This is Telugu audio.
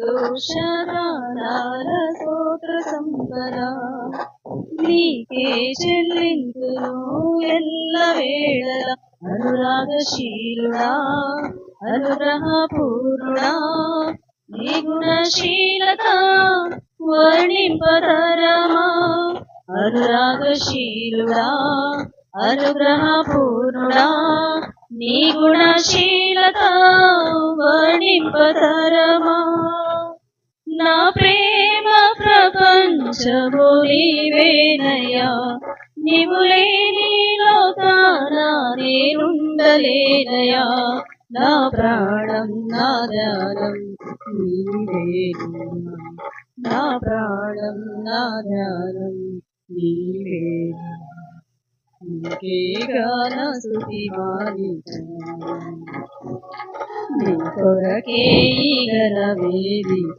సంతోషగానాల స్తోత్ర సంపద నీకే చెల్లింతును ఎల్ల వేళల అనురాగశీలుడా అనుగ్రహపూర్ణుడా నీ గుణశీలత వర్ణింపతరమా అనురాగశీలుడా అనుగ్రహపూర్ణుడా నీ గుణశీలత వర్ణింపతరమా నా ప్రేమ ప్రపంచము నీవేనయ్యా నీవు లేని లోకాన నేనుండలేనయ్యా నా ప్రాణం నా ధ్యానం నీవేనయ్యా నా ప్రాణం నా ధ్యానం నీవేనయ్యా నీకే గాన స్తుతి మాలిక నీ కొరకే ఈ ఘన వేదిక